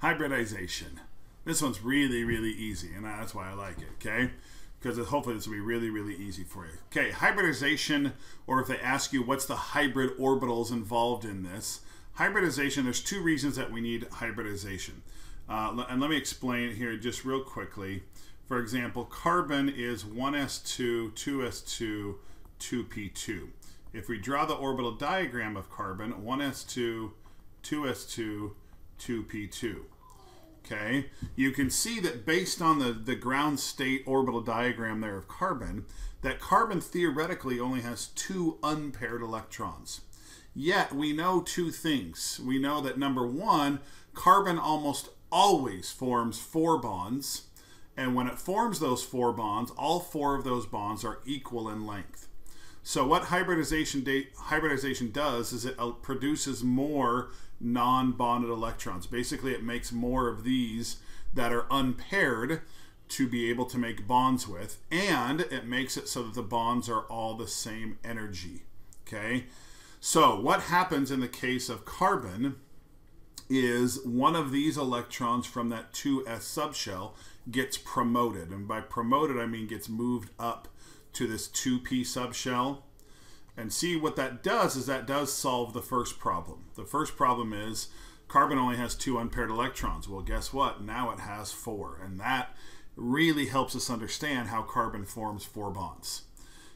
hybridization. This one's really, really easy, and that's why I like it, okay? Because hopefully this will be really, really easy for you. Okay, hybridization, or if they ask you what's the hybrid orbitals involved in this, hybridization, there's two reasons that we need hybridization. And let me explain it here just real quickly. For example, carbon is 1s2, 2s2, 2p2. If we draw the orbital diagram of carbon, 1s2, 2s2, 2p2. Okay, you can see that based on the ground state orbital diagram there of carbon, that carbon theoretically only has 2 unpaired electrons. Yet we know two things. We know that number one, carbon almost always forms 4 bonds, and when it forms those 4 bonds, all 4 of those bonds are equal in length. So what hybridization does is it produces more non-bonded electrons. Basically, it makes more of these that are unpaired to be able to make bonds with, and it makes it so that the bonds are all the same energy. Okay, so what happens in the case of carbon is one of these electrons from that 2s subshell gets promoted, and by promoted I mean gets moved up to this 2p subshell. And see what that does is that does solve the first problem. The first problem is carbon only has 2 unpaired electrons. Well, guess what? Now it has 4, and that really helps us understand how carbon forms 4 bonds.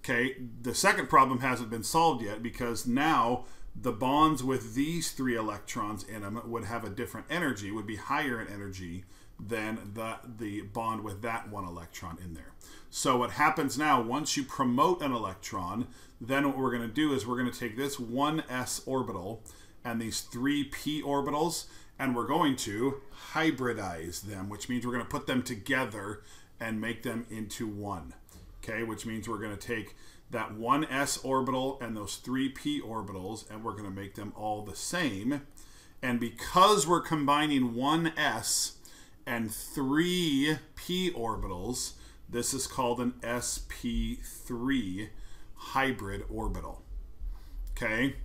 Okay, the second problem hasn't been solved yet because now the bonds with these 3 electrons in them would have a different energy, would be higher in energy than the bond with that 1 electron in there. So what happens now, once you promote an electron, then what we're going to do is we're going to take this 1s orbital and these 3p orbitals, and we're going to hybridize them, which means we're going to put them together and make them into one. Okay, which means we're going to take that 1s orbital and those 3p orbitals, and we're going to make them all the same. And because we're combining 1s and 3p orbitals, this is called an sp3 hybrid orbital. Okay,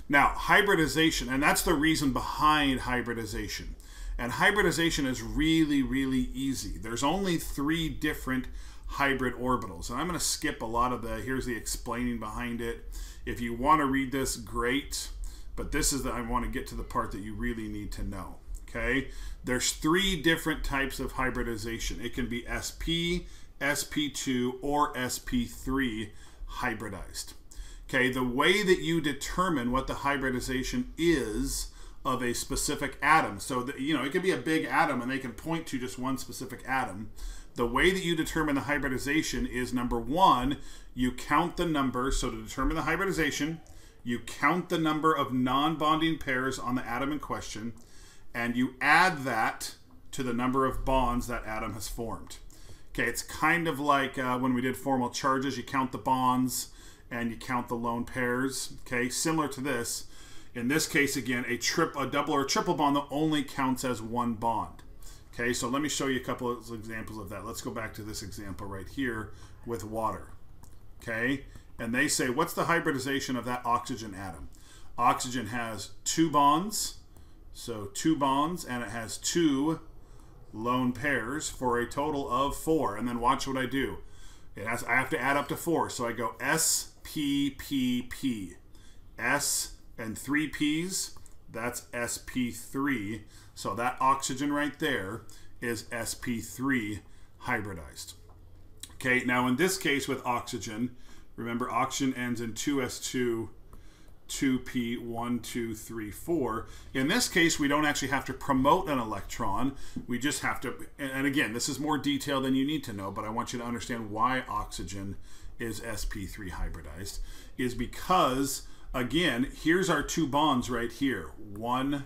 now hybridization, and that's the reason behind hybridization. And hybridization is really, really easy. There's only 3 different hybrid orbitals, and I'm going to skip a lot of here's the explaining behind it. If you want to read this, great, but this is I want to get to the part that you really need to know. Okay, there's 3 different types of hybridization. It can be sp, sp2, or sp3 hybridized. Okay, the way that you determine what the hybridization is of a specific atom, so that, you know, it could be a big atom and they can point to just one specific atom. The way that you determine the hybridization is, number one, you count the number. So to determine the hybridization, you count the number of non-bonding pairs on the atom in question, and you add that to the number of bonds that atom has formed. Okay, it's kind of like when we did formal charges. You count the bonds and you count the lone pairs. Okay, similar to this. In this case, again, a double or a triple bond that only counts as 1 bond. Okay, so let me show you a couple of examples of that. Let's go back to this example right here with water. Okay, and they say, what's the hybridization of that oxygen atom? Oxygen has 2 bonds, so 2 bonds, and it has 2 lone pairs for a total of 4. And then watch what I do. I have to add up to 4, so I go S, P, P, P. S and 3 P's, that's sp3. So that oxygen right there is sp3 hybridized. Okay, now in this case with oxygen, remember oxygen ends in 2s2, 2p, 1, 2, 3, 4. In this case, we don't actually have to promote an electron. We just have to, and again, this is more detail than you need to know, but I want you to understand why oxygen is sp3 hybridized, is because, again, here's our 2 bonds right here. 1,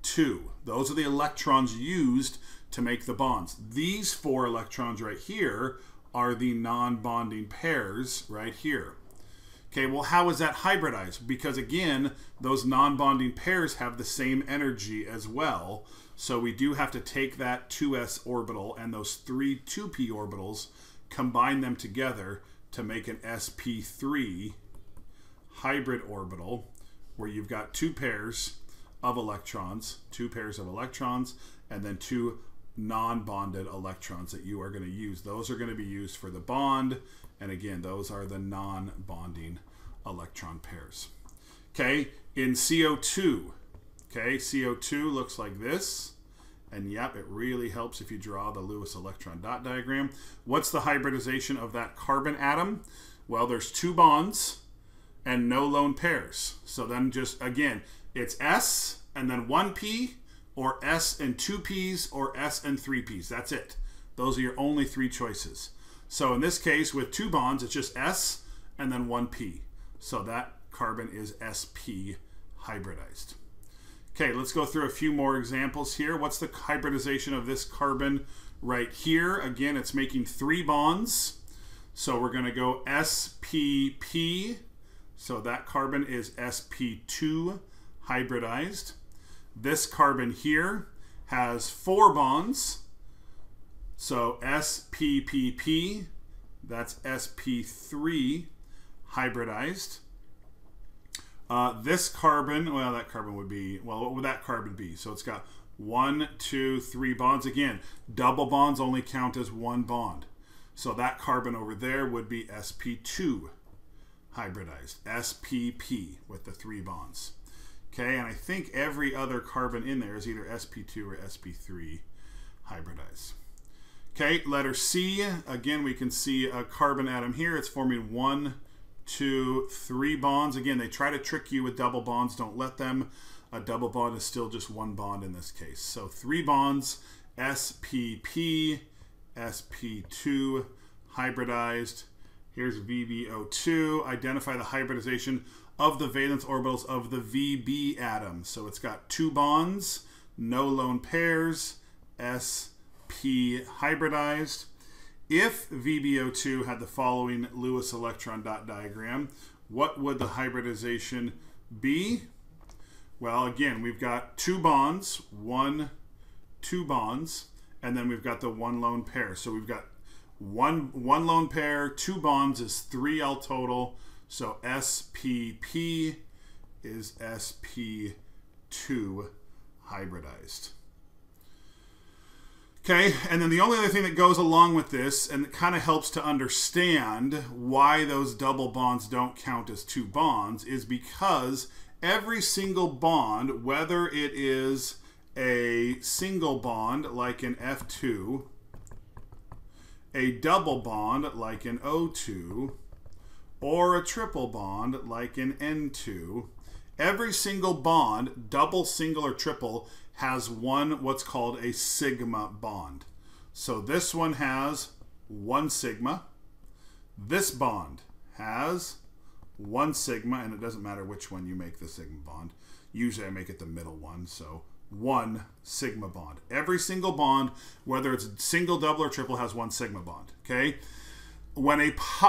2. Those are the electrons used to make the bonds. These 4 electrons right here are the non-bonding pairs right here. Okay, well, how is that hybridized? Because again, those non-bonding pairs have the same energy as well. So we do have to take that 2s orbital and those 3 2p orbitals, combine them together to make an sp3 hybrid orbital, where you've got 2 pairs of electrons, 2 pairs of electrons, and then 2 non-bonded electrons that you are going to use. Those are going to be used for the bond, and again, those are the non-bonding electron pairs. Okay, in CO2, okay, CO2 looks like this, and yep, it really helps if you draw the Lewis electron dot diagram. What's the hybridization of that carbon atom? Well, there's 2 bonds and no lone pairs. So then just, again, it's S and then 1 P, or S and 2 P's, or S and 3 P's. That's it. Those are your only 3 choices. So in this case, with 2 bonds, it's just S and then 1 P. So that carbon is sp hybridized. Okay, let's go through a few more examples here. What's the hybridization of this carbon right here? Again, it's making 3 bonds. So we're going to go spp. So that carbon is sp2 hybridized. This carbon here has 4 bonds. So spp, that's sp3 hybridized. This carbon, well, that carbon would be, well, what would that carbon be? So it's got 1, 2, 3 bonds. Again, double bonds only count as 1 bond. So that carbon over there would be sp2 hybridized, spp with the 3 bonds. Okay, and I think every other carbon in there is either sp2 or sp3 hybridized. Okay, letter C, again, we can see a carbon atom here. It's forming 1, 2, 3 bonds. Again, they try to trick you with double bonds. Don't let them. A double bond is still just 1 bond in this case. So 3 bonds, spp, sp2 hybridized. Here's VbO2. Identify the hybridization of the valence orbitals of the Vb atom. So it's got 2 bonds, no lone pairs, sp hybridized. If VbO2 had the following Lewis electron dot diagram, what would the hybridization be? Well, again, we've got 2 bonds, 1, 2 bonds, and then we've got the 1 lone pair. So we've got one lone pair, 2 bonds is 3 all total. So spp is sp2 hybridized. Okay, and then the only other thing that goes along with this, and it kind of helps to understand why those double bonds don't count as 2 bonds, is because every single bond, whether it is a single bond like an F2, a double bond like an O2, or a triple bond like an N2, every single bond, double, single, or triple, has what's called a sigma bond. So this one has 1 sigma. This bond has 1 sigma, and it doesn't matter which one you make the sigma bond. Usually I make it the middle one, so 1 sigma bond. Every single bond, whether it's single, double, or triple, has 1 sigma bond, okay? When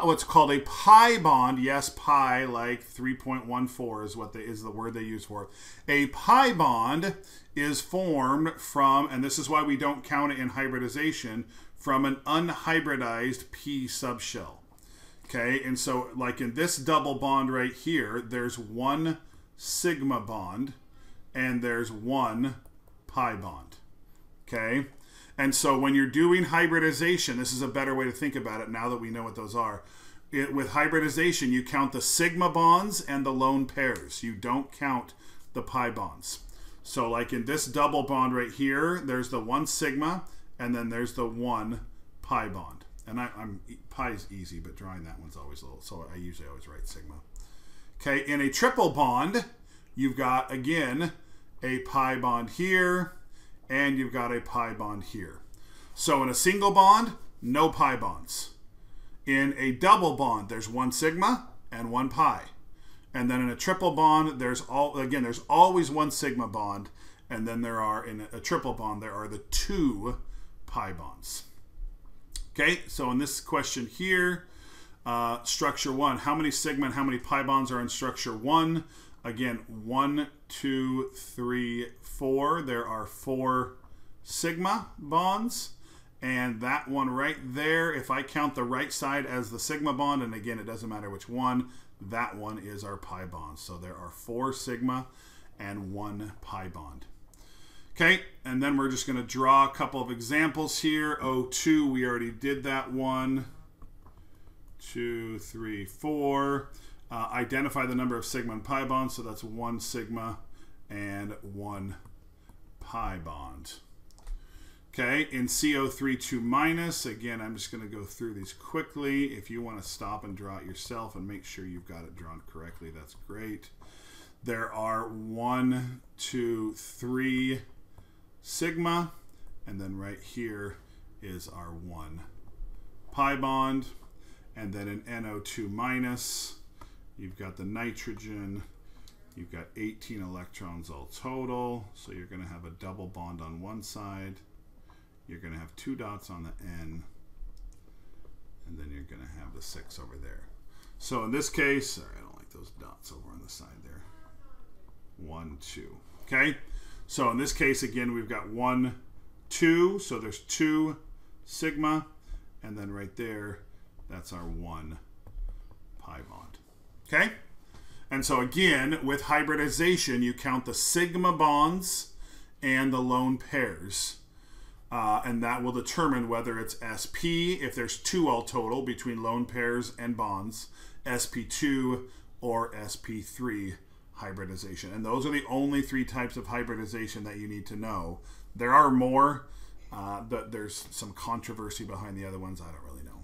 what's called a pi bond, yes, pi, like 3.14 is the word they use for it. A pi bond is formed from, and this is why we don't count it in hybridization, from an unhybridized p subshell. Okay, and so like in this double bond right here, there's 1 sigma bond and there's 1 pi bond. Okay. And so when you're doing hybridization, this is a better way to think about it now that we know what those are. With hybridization, you count the sigma bonds and the lone pairs. You don't count the pi bonds. So like in this double bond right here, there's the 1 sigma, and then there's the 1 pi bond. And pi is easy, but drawing that one's always a little, so I usually always write sigma. Okay, in a triple bond, you've got, again, a pi bond here, and you've got a pi bond here. So in a single bond, no pi bonds. In a double bond, there's 1 sigma and 1 pi. And then in a triple bond, there's always 1 sigma bond, and then there are, in a triple bond, there are the 2 pi bonds. Okay, so in this question here, structure 1, how many sigma and how many pi bonds are in structure 1? Again, 1, 2, 3, 4. There are 4 sigma bonds. And that one right there, if I count the right side as the sigma bond, and again, it doesn't matter which one, that one is our pi bond. So there are 4 sigma and 1 pi bond. Okay, and then we're just going to draw a couple of examples here. O2, we already did that one. 2, 3, 4. Identify the number of sigma and pi bonds, so that's 1 sigma and 1 pi bond. Okay, in CO3 2 minus, again, I'm just going to go through these quickly. If you want to stop and draw it yourself and make sure you've got it drawn correctly, that's great. There are 1, 2, 3 sigma, and then right here is our 1 pi bond. And then in NO2 minus, you've got the nitrogen, you've got 18 electrons all total, so you're going to have a double bond on one side, you're going to have 2 dots on the N, and then you're going to have the 6 over there. So in this case, sorry, I don't like those dots over on the side there. 1, 2. Okay? So in this case, again, we've got 1, 2, so there's 2 sigma, and then right there, that's our 1 pi bond. Okay? And so again, with hybridization, you count the sigma bonds and the lone pairs. And that will determine whether it's sp, if there's 2 all total between lone pairs and bonds, sp2 or sp3 hybridization. And those are the only 3 types of hybridization that you need to know. There are more. There's some controversy behind the other ones. I don't really know.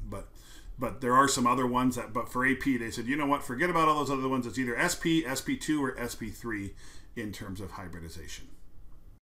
But there are some other ones that, but for AP, they said, you know what, forget about all those other ones. It's either SP, SP2, or SP3 in terms of hybridization.